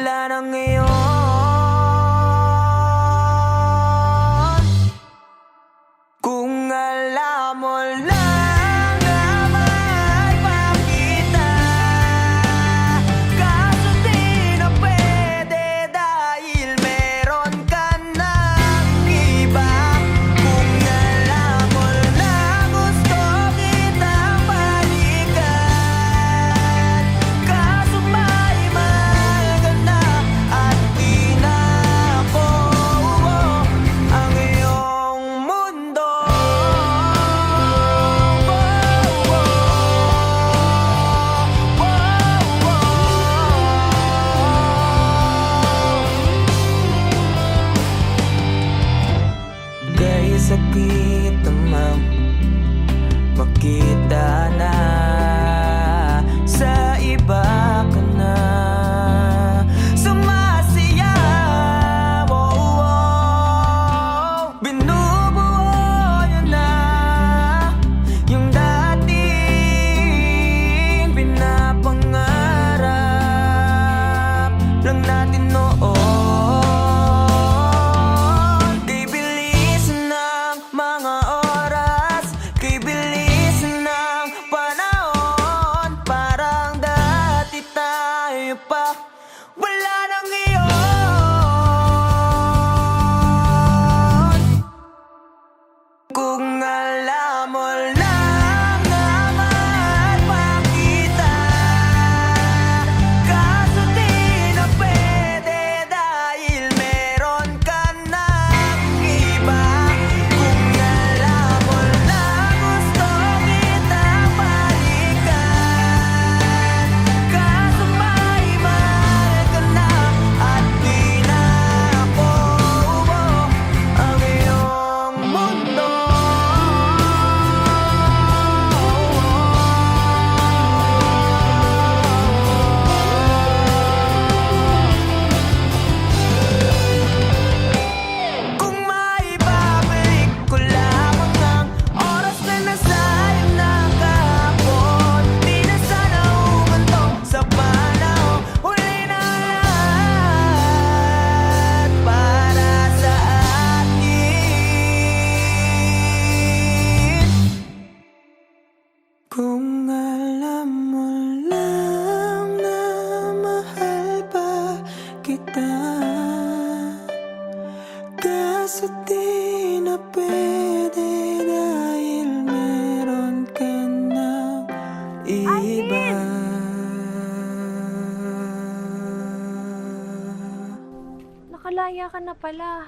wala na ngayon. Kung alam mo lang na mahal pa kita, kaso di na pwede dahil meron ka ng iba. Kung alam mo lang gusto kitang balikan, kaso may mahal ka na at di na ako ang iyong mundo. Kaya sakit namang makita na sa iba ka na sumasaya. Binubuo niya na yung dating pinapangarap lang natin noon. Kay bilis ng mga oras, kay bilis ng panahon, parang dati tayo pa wala nang iyon. Kung alam mo lang na mahal pa kita, kaso di na pwede dahil meron ka ng iba. Kung alam mo lang gusto kitang balikan, kaso may mahal ka na at di na ako ang iyong mundo. Kung maibabalik ko lamang ang oras na nasayang na kahapon, di na sana humantong sa panahon. Huli na lahat para sa atin. Kung alam mo lang na mahal pa kita, kaso di na pwede dahil meron ka ng iba. Nakalaya ka na pala.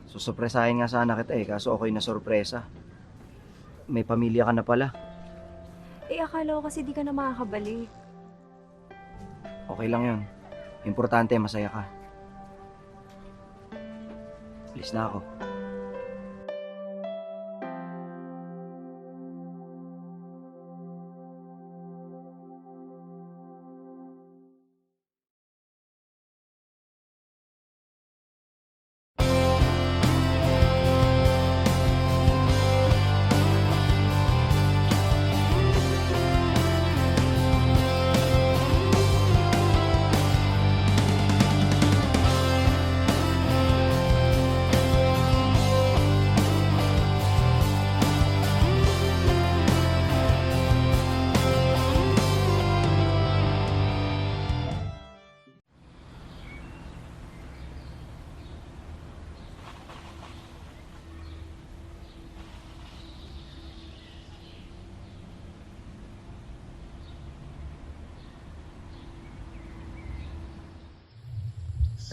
Susurpresahin nga sana kita kaso okay na sorpresa. May pamilya ka na pala. Akala ko kasi di ka na makakabalik. Okay lang yun. Importante, masaya ka. Alis na ako.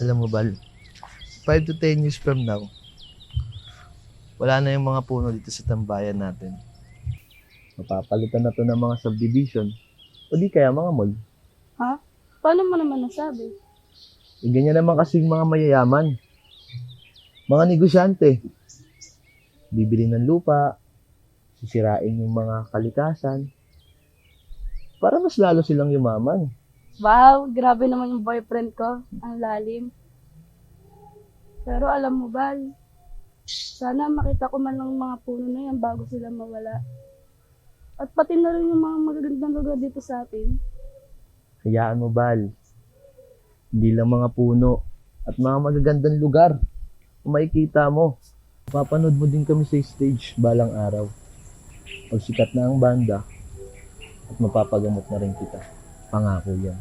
Alam mo, Bal, 5 to 10 years from now, wala na yung mga puno dito sa tambayan natin. Mapapalitan na to ng mga subdivision o di kaya mga mall. Ha? Paano mo naman nasabi? Ganyan naman kasing mga mayayaman. Mga negosyante. Bibili ng lupa, sisirain yung mga kalikasan, para mas lalo silang yumaman. Wow, grabe naman yung boyfriend ko. Ang lalim. Pero alam mo, Bal, sana makita ko man lang mga puno na yan bago sila mawala. At pati na rin yung mga magagandang lugar dito sa atin. Hayaan mo, Bal. Hindi lang mga puno at mga magagandang lugar kung makikita mo. Papanood mo din kami sa stage balang araw. Pag sikat na ang banda at mapapagamot na rin kita. Pangako yan.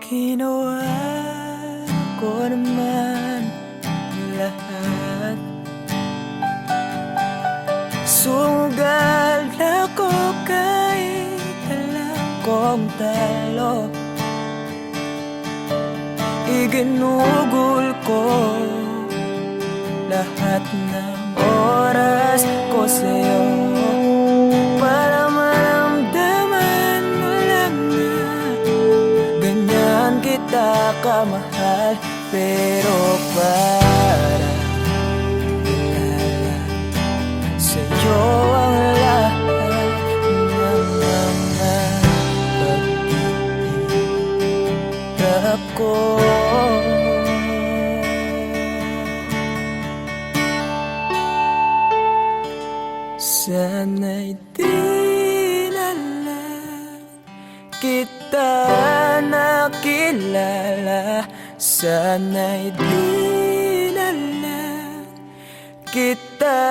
Ginawa ko naman lahat. Sugal ako kahit alam kong talo. Iginugol ko lahat ng oras ko sa'yo para maramdaman mo lang na ganyan kita kamahal. Pero para ilala sa'yo ang lahat ng mga pag-iirap ko. Sana'y di na lang kita nakilala. Sana'y di na lang kita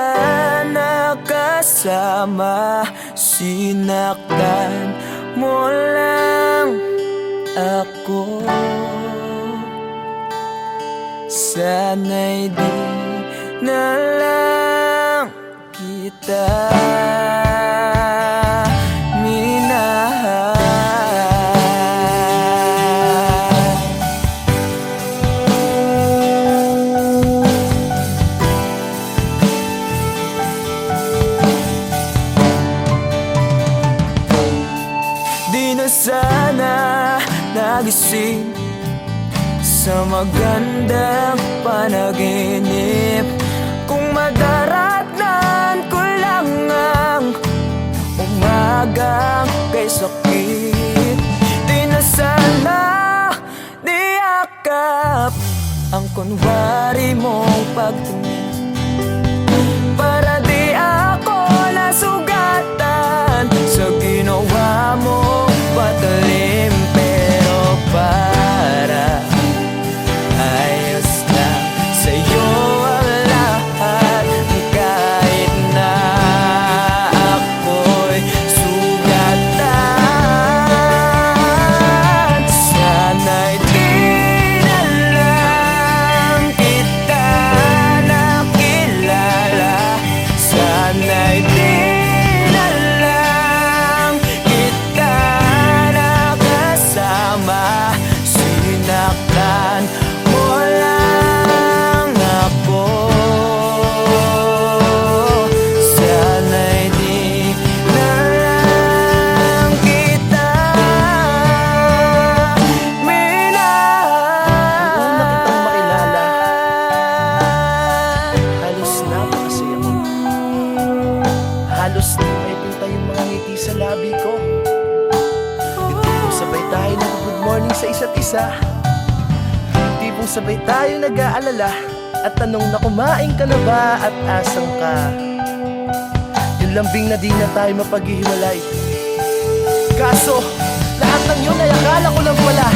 nakasama. Sinaktan mo lang ako. Sana'y di na lang kita minahal. Di na sana nagising sa magandang panaginip kung madaratnan ko lang ang umagang kay sakit. Di na sana niyakap ang kunwari mong pagtingin para di ako nasugatan sa ginawa mo patalim. Pero para ayos lang sa'yo ang lahat kahit na ako'y sugatan. Sana'y di na lang kita nakilala. Sana'y di na lang kita nakasama. Sinaktan mo lang ako. Sana'y di na lang kita minahal. Noong nakitang makilala, halos napakasaya mo. Halos di may pinta yung mga ngiti sa labi ko. Yung tipong sabay tayo nag-good morning sa isa't isa. Yung tipong sabay tayo nag-aalala at tanong na kumain ka na ba at asan ka. Yung lambing na di na tayo mapaghihiwalay. Kaso, lahat ng yun ay akala ko lang pala.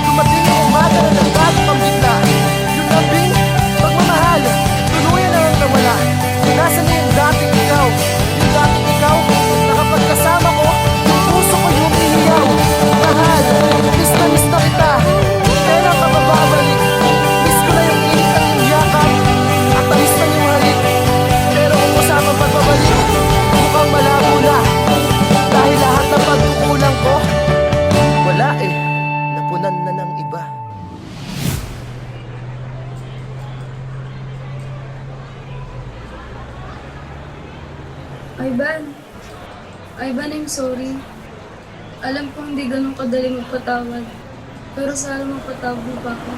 Dumating yung umaga na nagbago kang bigla. Yung lambing, pagmamahal, tuluyan na lang nawala. Nasaan na yung dating ikaw? Yung dating ikaw, na kapag kasama ko, yung puso ko yung iniyaw. Mahal, miss na kita. Kailan ka bababalik? Miss ko na yung init at yung yakap. At tamis na yung halik. Pero kung usapang pagbabalik, mukhang malabo na. Dahil lahat ng pagkukulang ko, wala eh, napunan na ng iba. Ivan, I'm sorry. Alam ko hindi ganun kadali magpatawad. Pero sana mapatawad mo pa ako.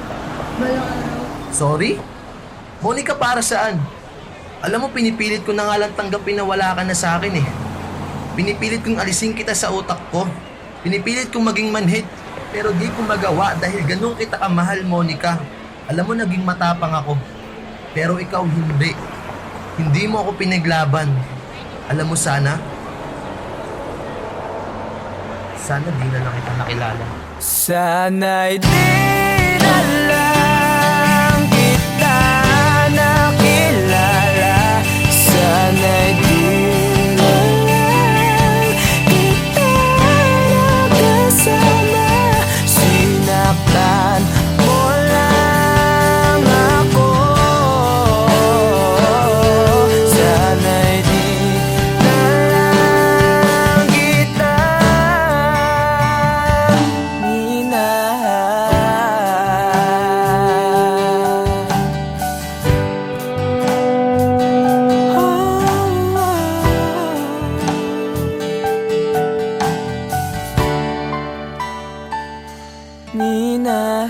Balang araw. Sorry? Monica, para saan? Alam mo, pinipilit ko na nga lang tanggapin na wala ka na sa akin eh. Pinipilit kong alisin kita sa utak ko. Pinipilit kong maging manhid. Pero di ko magawa dahil ganun kita kamahal, Monica. Alam mo, naging matapang ako. Pero ikaw hindi. Hindi mo ako pinaglaban. Alam mo, sana di na lang kita nakilala. Sana'y di na lang kita nakilala. Sana'y di na lang kita nakasama. Sinaktan mo lang ako. Sana'y di na lang kita minahal.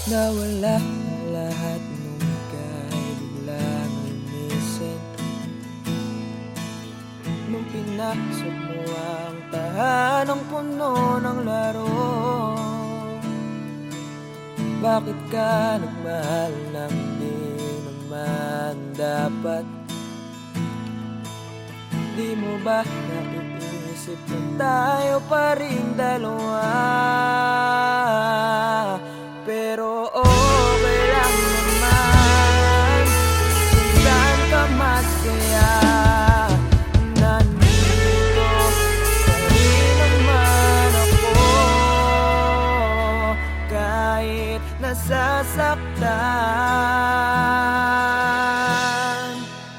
Nawala lahat nung ika'y biglang lumisin. Nung pinasok mo ang tahanang puno ng laro. Bakit ka nagmahal nang di naman dapat? Di mo ba naiisip na tayo pa rin dalawa? Pero okay lang naman kung saan ka masaya. Nandito pa rin naman ako kahit nasasaktan.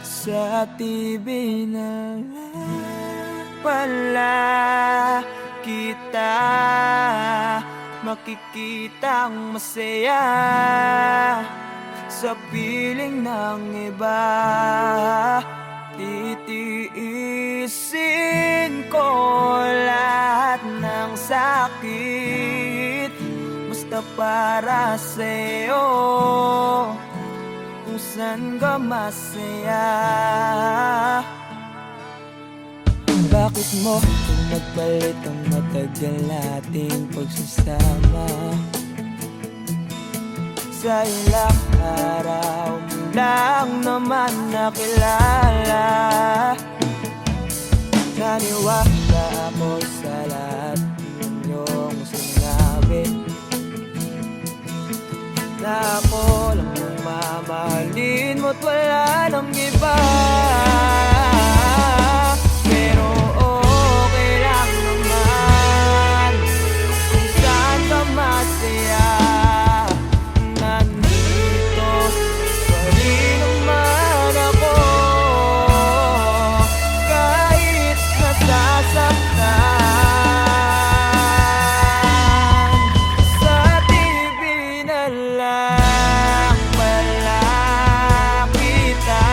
Sa TV na lang pala kita makikitang masaya sa piling ng iba. Titiisin ko lahat ng sakit basta para sa'yo, kung saan ka masaya. Bakit mo nagpalit ang matagal nating pagsasama? Sa ilang araw mo lang naman nakilala. Naniwala ako sa lahat ng iyong sinabi, na ako lang ang mamahalin mo't wala nang iba. Pero okay lang naman kung saan ka masaya. Nandito pa rin naman ako kahit nasasaktan. Sa TV na lang pala kita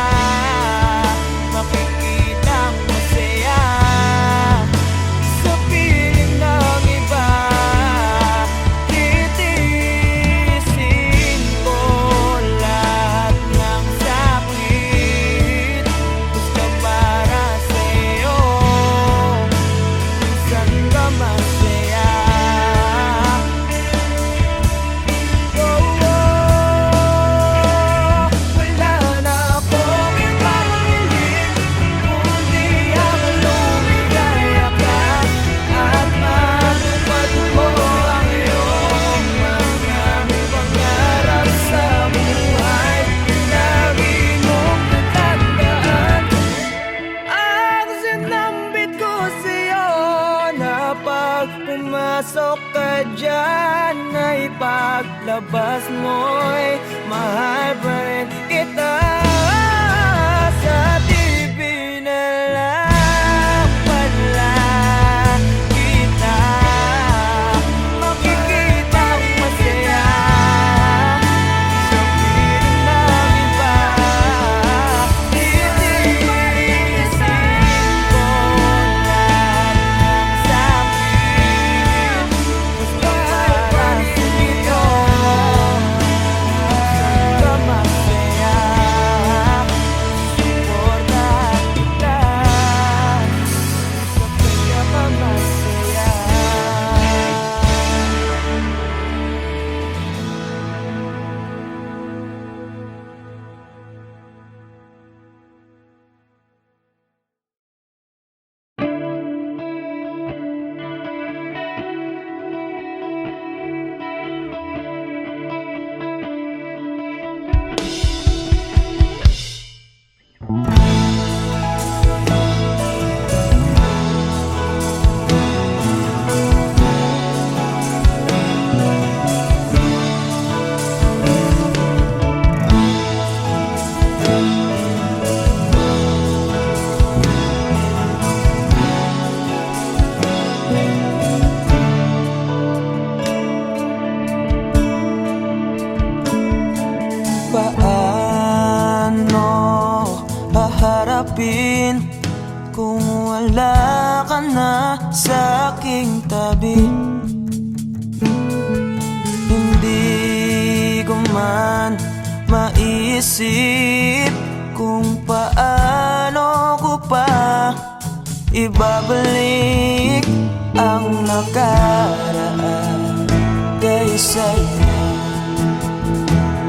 paglabas mo'y mahal pa rin kita. Sa TV na lang pala kita makikitang masaya sa piling ng iba. Titirisin ko lahat ng sakit, basta para sa'yo ka masaya. Suporta kita sa pinakamasaya. Paano haharapin kung wala ka na sa aking tabi? Hindi ko man maisip kung paano ko pa ibabalik ang nakaraan kay sa'yo.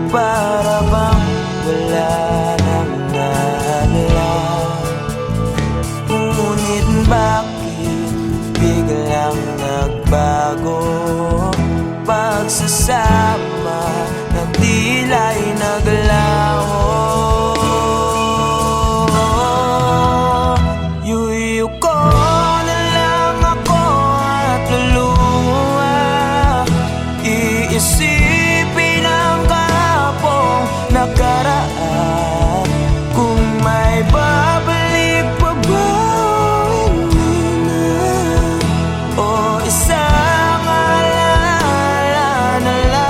Para bang wala nang nahalala, ngunit bakit biglang nagbago? Pagsasama na tila'y naglaho. Yuyu ko na lang ako at luluha, iisipin ang nakaraan. Kung may babalik pa ba, hindi na, o isang alaala na lang.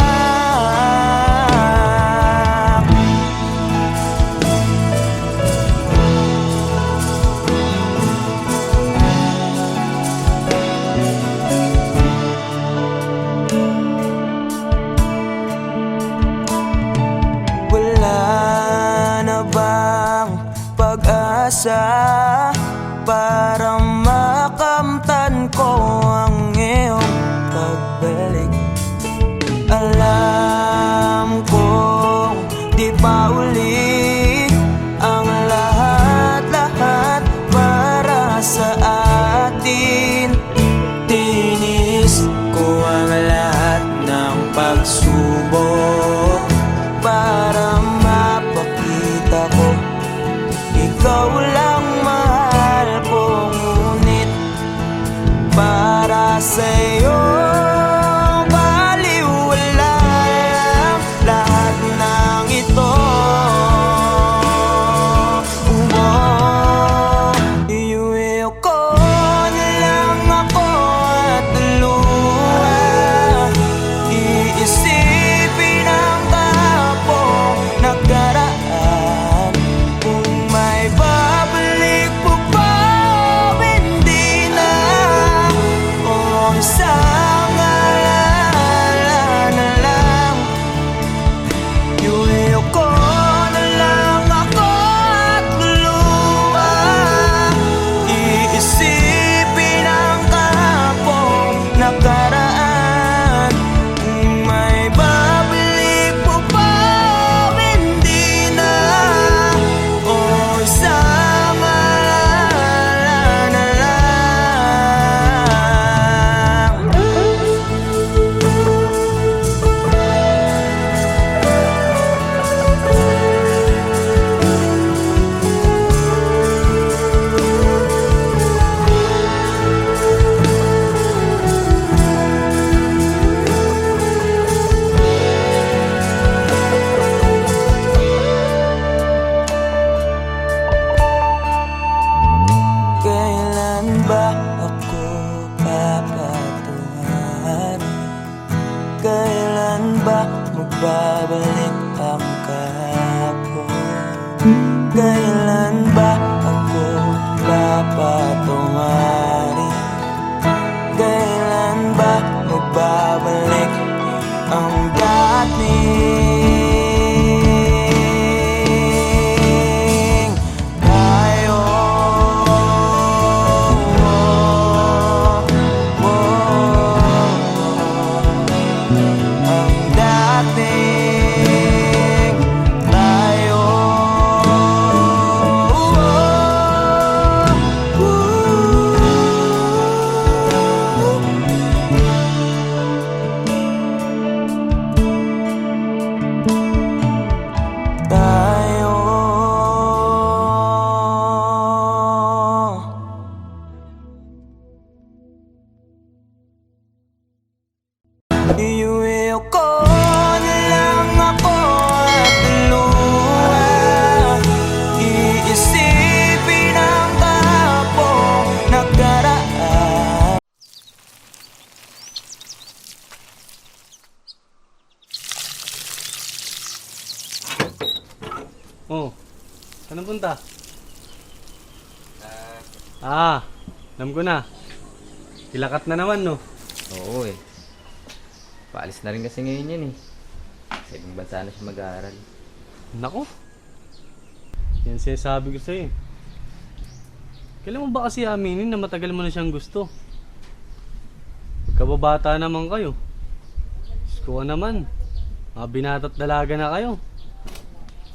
Wala na bang pag-asa para makamtan ko ang iyong pagbalik? Alam kong di pa uli ang lahat-lahat para sa atin. Tinis ko ang lahat ng pagsubok para mapakita ko ikaw lang mahal kong magbabalik ang kahapon? Kailan ba ako papatungarin? Kailan ba magbabalik ang dating tayo? Ang dating tayo. Tayo. Iuwi ko na lang ako at luha. Iisipin ang kahapong nakaraan. Oh, saan ang punta? Alam ko na. Kilakat na naman, no? Oo eh. Paalis na rin kasi ngayon yan eh. Sa ibang bansa na siya mag-aaral. Nako. Yan sinasabi ko sa'yo. Kailan mo ba kasi aminin na matagal mo na siyang gusto? Pagkababata naman kayo. Diyos ko naman. Mga binata't dalaga na kayo.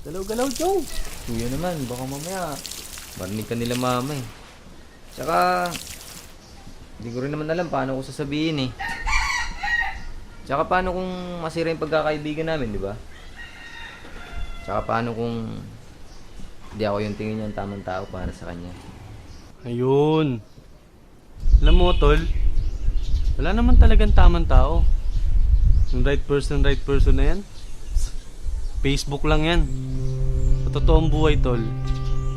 Galaw-galaw, Chong. Kuya naman, baka mamaya marinig ka nila mama eh. Tsaka, hindi ko rin naman alam paano ko sasabihin eh. Tsaka paano kung masira yung pagkakaibigan namin, di ba? Tsaka paano kung hindi ako yung tingin niya ang tamang tao para sa kanya. Ayun. Alam mo, tol, wala naman talagang tamang tao. Yung right person na yan, Facebook lang yan. Sa totoong buhay, tol,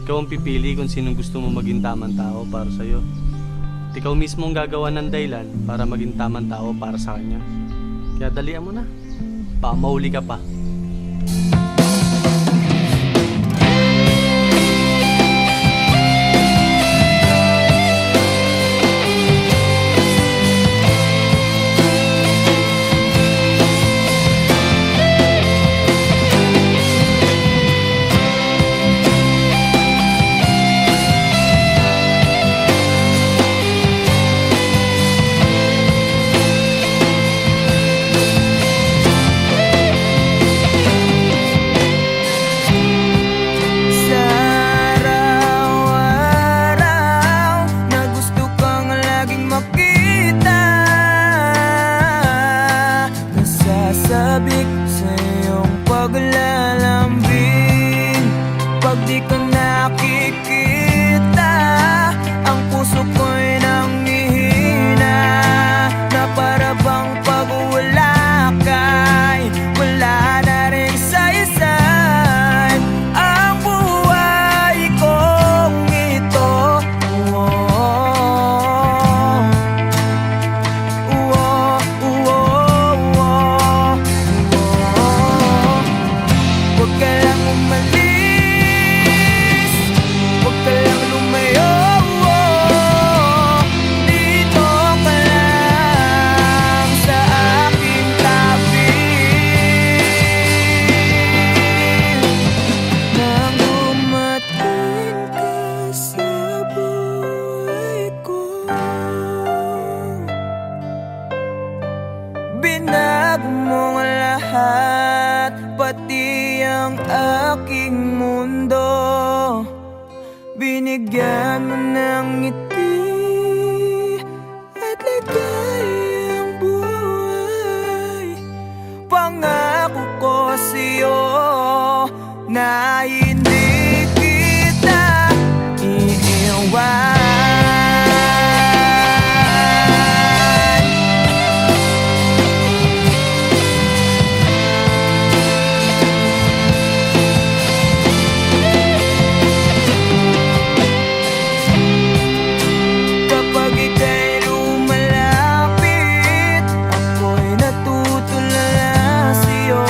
ikaw ang pipili kung sino gusto mo maging tamang tao para sa'yo. At ikaw mismo ang gagawa ng dahilan para maging tamang tao para sa kanya. Kaya dalian mo na. Baka mahuli ka pa. Sa araw-araw na gusto kang laging makita, nasasabik sa iyong paglalambing. Pag di ka nakikita, ang puso ko'y nanghihina, na para bang pag wala ka'y wala na rin saysay ang buhay kong ito. Huwag ka lang umalis, huwag ka lang lumayo. Dito ka lang sa aking tabi. Nang dumating ka sa buhay ko, binago mo ang lahat, pati ang aking mundo. Binigyan mo ng ngiti at ligayang buhay. Pangako ko sa'yo na hindi kita iiwan. Kapag ika'y lumalapit, ako'y natutulala sa'yo.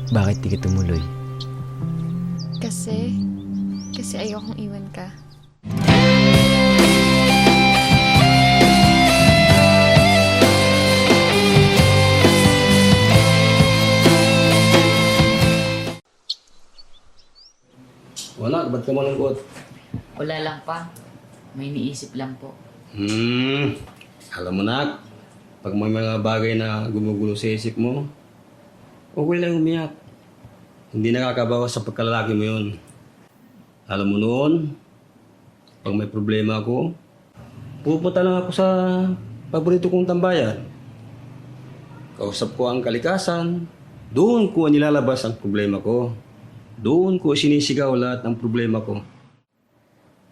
Bakit di ka tumuloy? Kasi ayokong iwan ka. Wala, ba't ka malungkot? Wala lang pa. May iniisip lang po. Alam mo na, pag may mga bagay na gumugulo sa isip mo, okay lang umiyak. Hindi nakakabawas sa pagkalalaki mo yun. Alam mo noon, pag may problema ako, pupunta lang ako sa paborito kong tambayan. Kausap ko ang kalikasan, doon ko nilalabas ang problema ko. Doon ko sinisigaw lahat ng problema ko.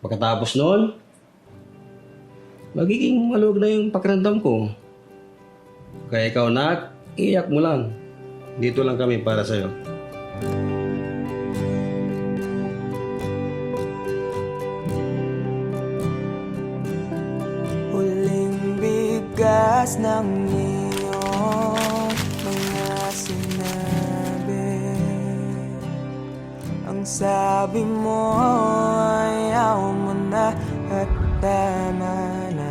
Pagkatapos noon, magiging maluwag na yung pakiramdam ko. Kaya ikaw, nak, iyak mo lang. Dito lang kami para sa'yo. Huling bigas ng iyong mga sinabi. Ang sabi mo, ayaw mo na at tama na.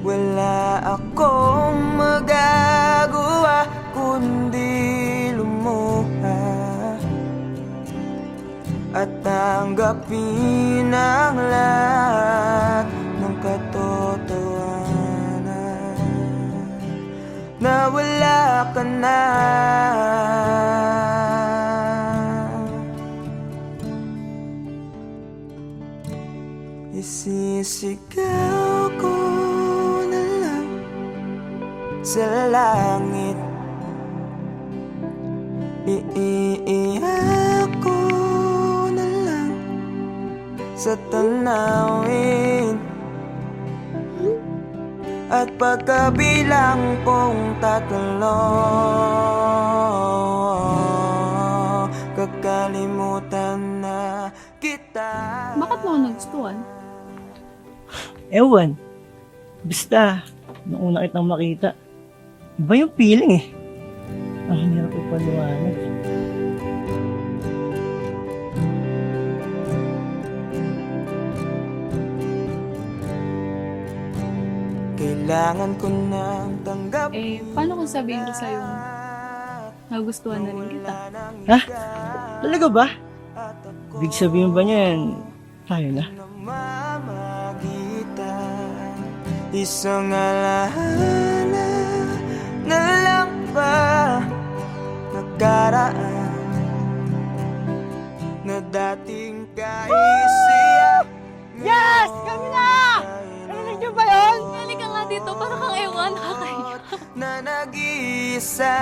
Wala akong magagawa kundi lumuha at tanggapin ang lahat ng katotohanan na wala ka na. Isisigaw ko na lang sa langit, iiiyak ko na lang sa tanawin, at pagkabilang kong 3, kakalimutan na kita. Bakit mo ako nagustuhan? Ewan. Basta, nung una kitang makita, iba yung feeling eh. Ang hirap ipaliwanag. Kailangan ko nang tanggapin. Paano kung sabihin ko sa'yo, nagustuhan na rin kita? Ha? Talaga ba? Big sabihin ba niyan, tayo na? Namamagitan, isang alaala na lang ba nakaraan na dating kaisiyak. Yes! Kami na! Narinig niyo ba yun? Halika nga dito, para kang ewan, nakakaya. Na nag-iisa.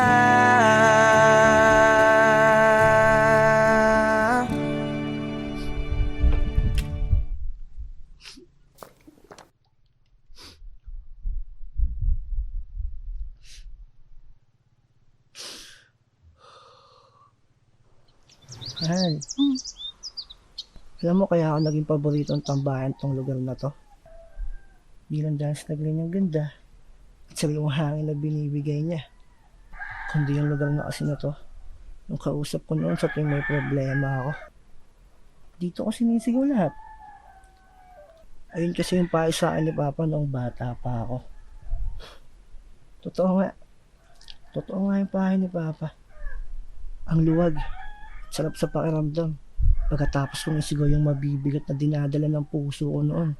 Mahal. Alam mo kaya ako naging paboritong tambayan tong lugar na to? Di lang dahil sa nagling ang ganda at sariwang hangin na binibigay niya. Kundi yung lugar na kasi na to, nung kausap ko noon sa tuwing may problema ako. Dito ko sinisigaw lahat. Ayun kasi yung payo sa akin ni Papa noong bata pa ako. Totoo nga. Totoo nga yung payo ni Papa. Ang luwag. Sarap sa pakiramdam. Pagkatapos kong isigaw yung mabibigat na dinadala ng puso ko noon.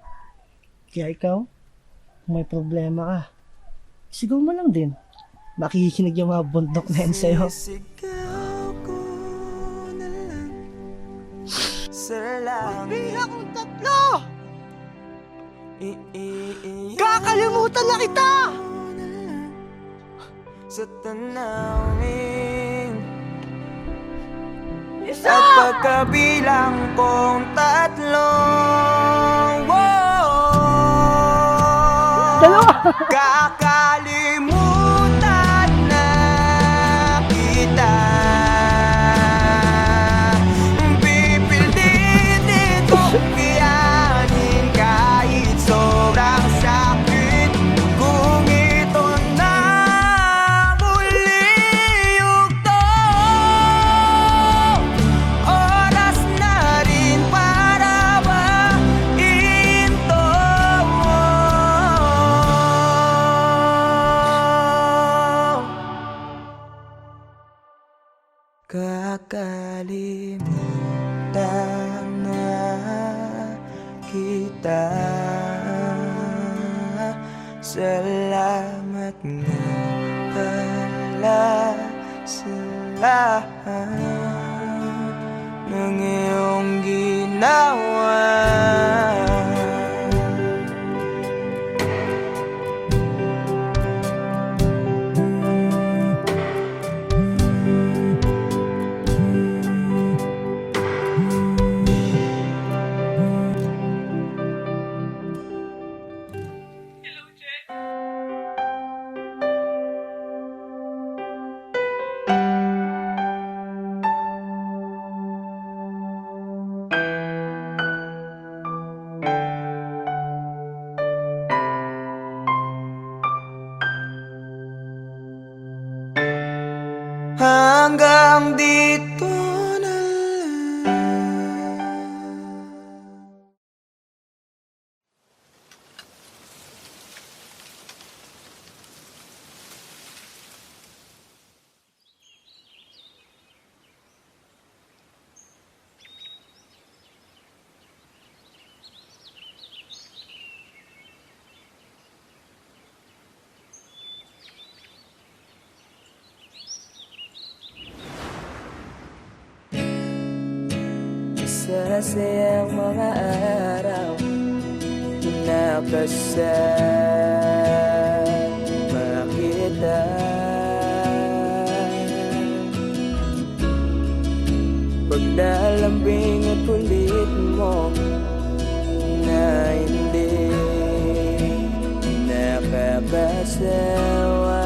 Kaya ikaw, kung may problema ka, sigaw mo lang din. Makikinig yung mga bundok na yan sa'yo. Sisigaw ko na lang sa langit. Bilang kong 3! Iiiyak Kakalimutan na kita! ko na lang sa tanawin. Isa! At pagkabilang kong 3, Dalawa! kakalimutan na kita. Pipilitin kong kayanin kahit sobrang sakit. Kung ito na muli kita. Salamat nga pala sa lahat ng iyong ginawa. Hanggang dito na lang. Masasayang mga araw na kasama kita. Paglalambing at kulit mo na hindi nakakasawa.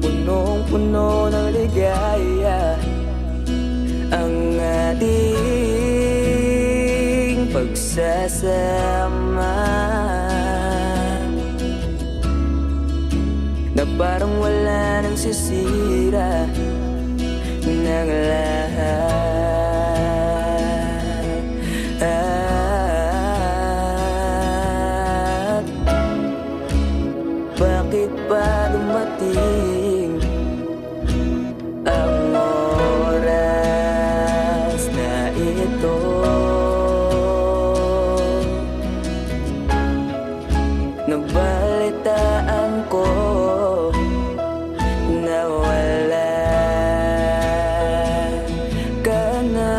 Punong-puno ng ligaya ang ating pagsasama, na parang wala nang sisira ng lahat. Bakit ba dumating ang oras na ito? Nabalitaan ko na wala ka na.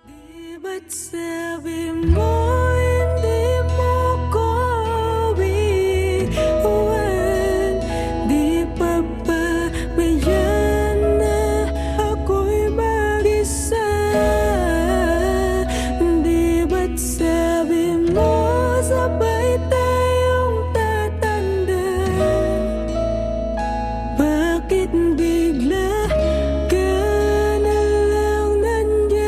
Di ba't sabi mo hindi mo ko iiwan? Di pa ba mayan na ako'y mag-isa? Di ba't sabi mo sabay tayong tatanda? Bakit bigla ka na lang nandyan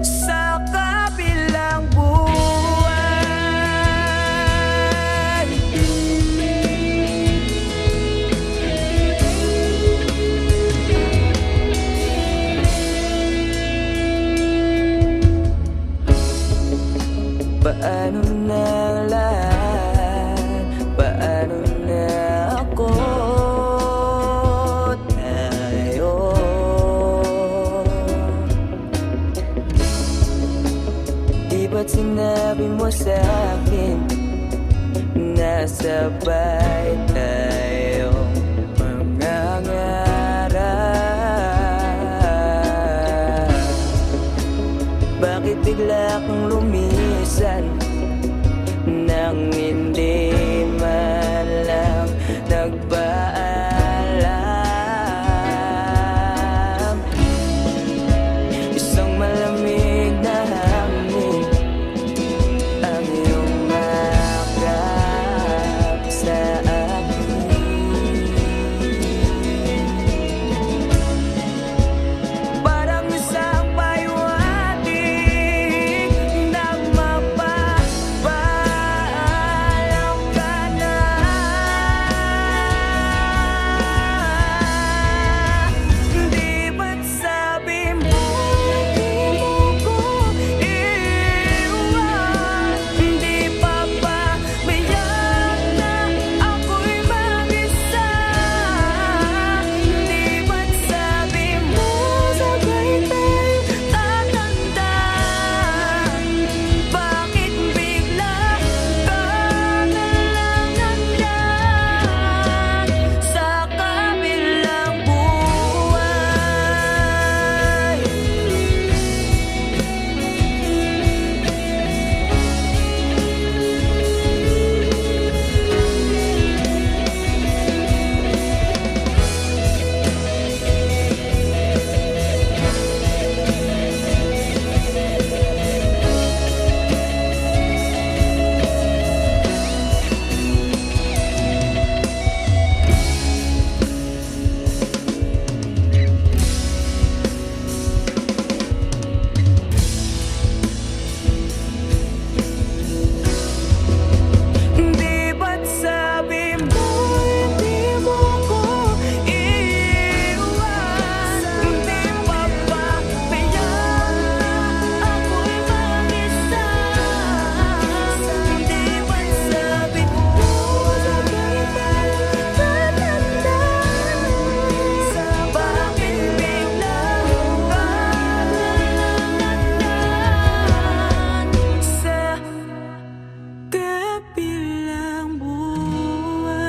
sa kabilang buwan? Paano na ang lahat? Paano na ako? Tayo di ba't sinabi mo sa'kin na sabay tayong mangangarap? Bakit bigla kang lumisan nang hindi man lang nagpaalam? Isang malamig na hangin ang iyong makap sa akin. kabilang buhay.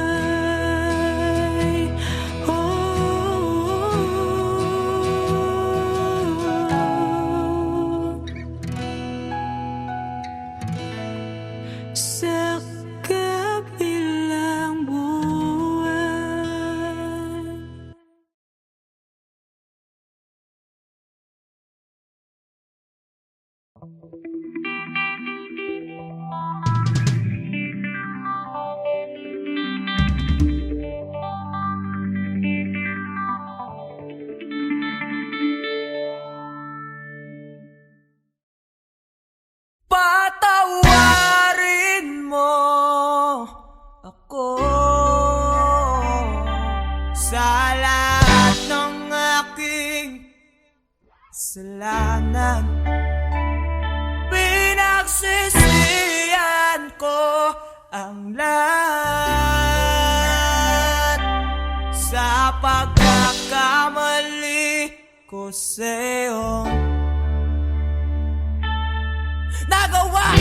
Sa kabilang buhay. Patawarin mo ako sa lahat ng aking kasalanan. Pinagsisihan ko ang lahat sa pagkakamali ko sa'yo nagawa.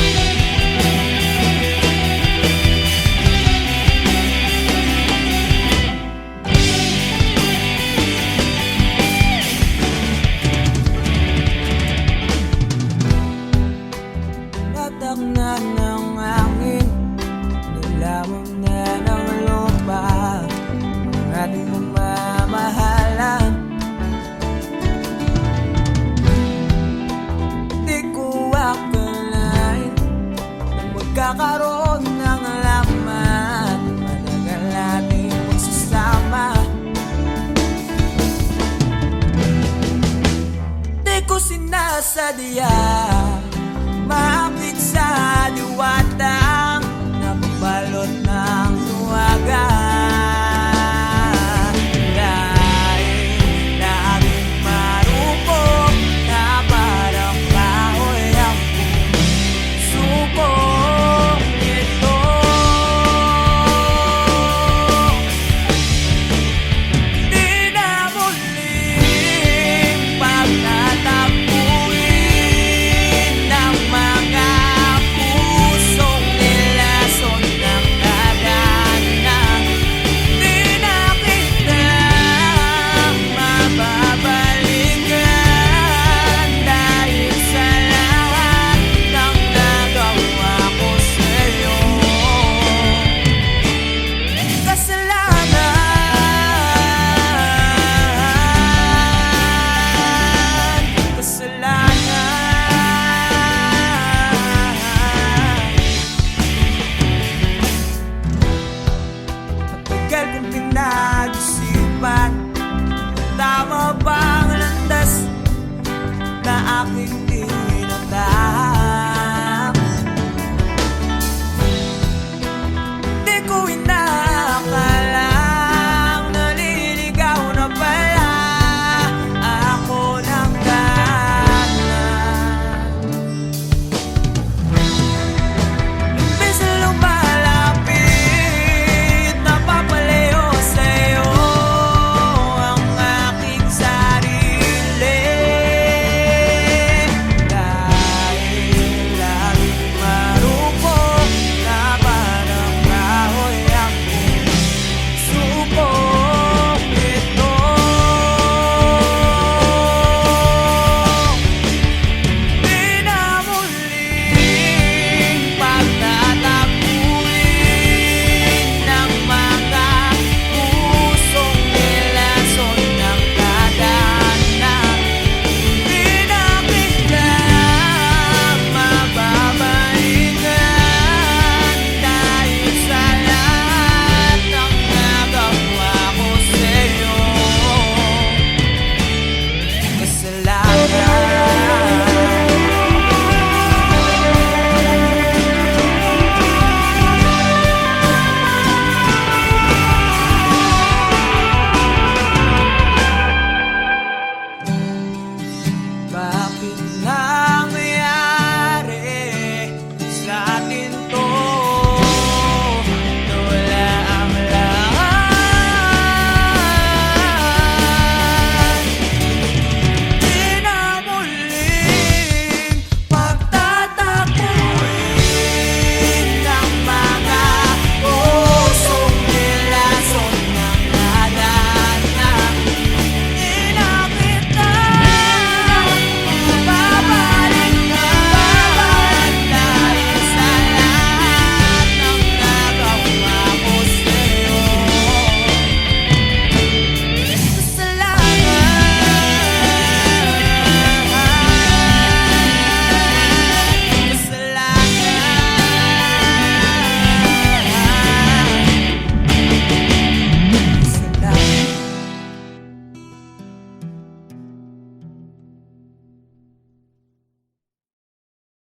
Tatak na ng hangin, nilamon na ng lupa ang ating mamahalan. Di ko akalain na magkakaroon ng laman, matagal nating magsasama. Di ko sinasadya, maapit sa diwata